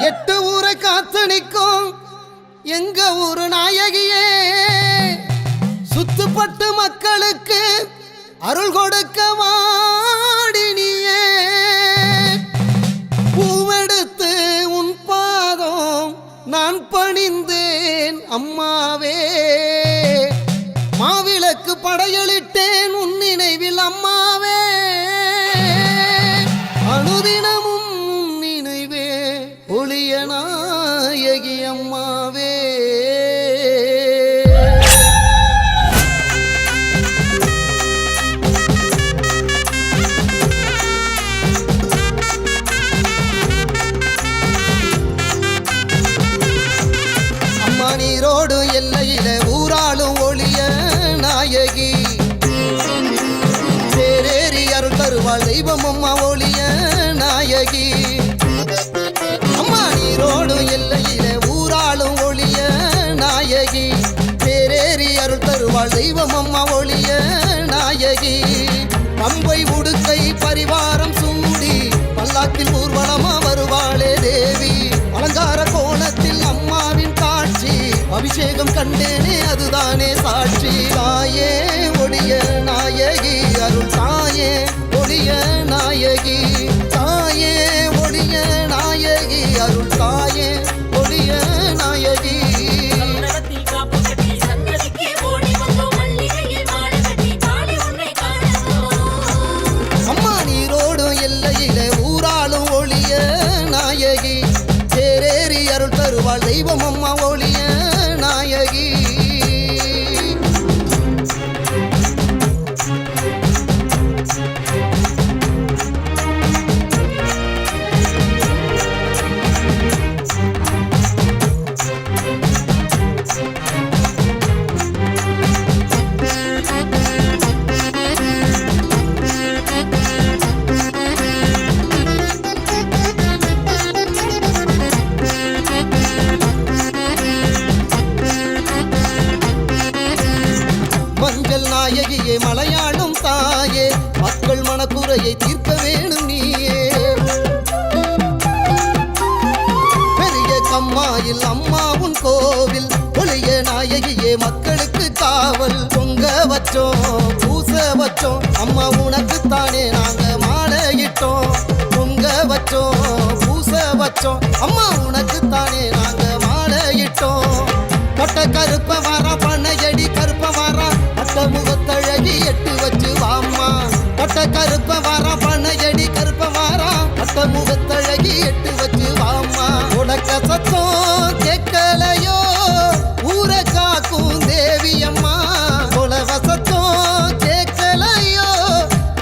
எட்டு ஊரை காத்து நிற்கும் எங்க ஊரு நாயகியே, சுத்துப்பட்டு மக்களுக்கு அருள் கொடுக்க வாடினியே. பூவெடுத்து உன் பாதம் நான் பணிந்தேன் அம்மாவே, மாவிளக்கு படையலிட்டேன் உன் நினைவில் அம்மாவே. அனுதினமும் நினைவே ஒளிய நாயகி அம்மாவே. அம்மா நீரோடு எல்லையில ஊராளும் ஒளிய நாயகி, தேரேறி அருள் தருவாள் தெய்வம் அம்மா ஒளிய நாயகி. அம்மா நீரோடு எல்லையில ஊராளும் ஒளிய நாயகி, தேரேறி அருள் தருவாள் தெய்வம் அம்மா ஒளிய நாயகி. பம்பை உடுக்கை பரிவாரம் சூடி பல்லாக்கில் ஊர்வலமா வருவாளே தேவி, அலங்கார கோலத்தில் அம்மாவின் காட்சி அபிஷேகம் கண்டேனே அதுதானே சாட்சி. தாயே ஒளிய நாயகி அருள் தாயே ஒளிய நாயகி, தாயே ஒளிய நாயகி அருள் தாயே ஒளிய நாயகி. அம்மா நீரோடு எல்லையில ஊராளும் ஒளிய நாயகி, தேரேறி அருள் தருவாள் தெய்வம் அம்மா ஒளிய நாயகி. மஞ்சள் நாயகியே மலையாளும் தாயே, மக்கள் மனக்குறையை தீர்க்க வேணும் நீயே. பெரிய கம்மாயில் அம்மாவும் கோவில் ஒளிய நாயகியே மக்களுக்கு காவல். பொங்க வச்சோம் பூச வச்சோம் அம்மா உனக்குத்தானே நாங்க மாலையிட்டோம். பொங்க வச்சோம் பூச வச்சோம் அம்மா உனக்குத்தானே நாங்க மாலையிட்டோம். கட்ட கருப்ப வாரா பண்ணையடி கருப்ப வாரா அட்ட முகத்தழகி எட்டு வச்சு வாம்மா. கட்ட கருப்ப வாரா பண்ணையடி கருப்ப வாரா அட்ட முகத்தழகி எட்டு வச்சு வாம்மா. உனக்க சத்தம் கேட்கலையோ ஊர காக்கும் தேவி அம்மா, உலக சத்தம் கேட்கலையோ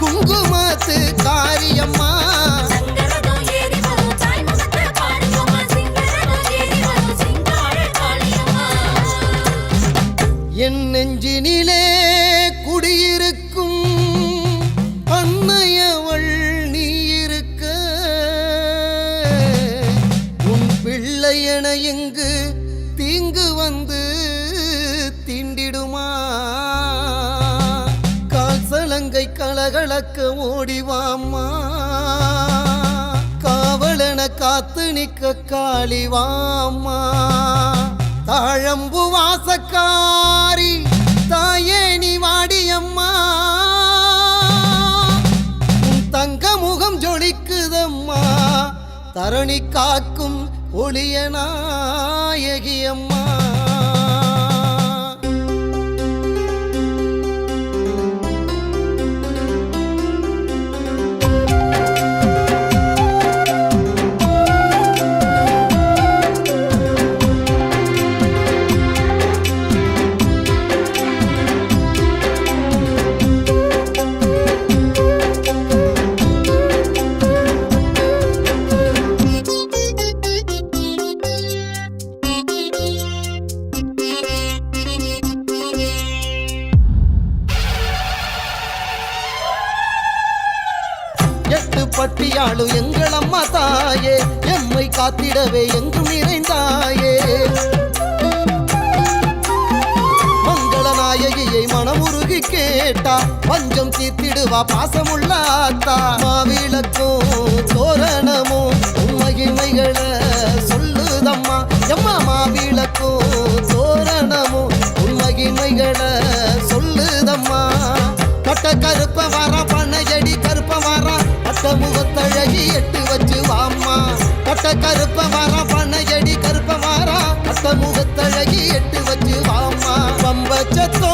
குங்குமத்து காரியம்மா. என் நெஞ்சினிலே குடியிருக்கும் அன்னையவள் நீ இருக்க, உன் பிள்ளை என எங்கு தீங்கு வந்து தீண்டிடுமா. கால் சலங்கை கலகலக்க ஓடிவாம்மா, காவலன காத்து நிற்க காளிவாம்மா. தாழம்பு வாசக்காரி தாயே நீ வாடியம்மா, உன் தங்க முகம் ஜொலிக்குதம்மா. தரணி காக்கும் ஒளிய நாயகி அம்மா. பட்டியாளும் எங்கள் அம்மா தாயே, எம்மை காத்திடவே எங்கும் நிறைந்தாயே. மங்கள நாயகியை மனமுருகி கேட்டா பஞ்சம் தீர்த்திடுவா பாசமுள்ள ஆத்தா. மாவிளக்கும் தோரணமும் மகிமைகளை முகத்தழகி எட்டு வச்சு வாம்மா கட்ட கருப்ப வாரா பண்ணையடி கருப்ப வாரா கட்ட முகத்தழகி எட்டு வச்சு வாம்மா பம்பச்சத்தோ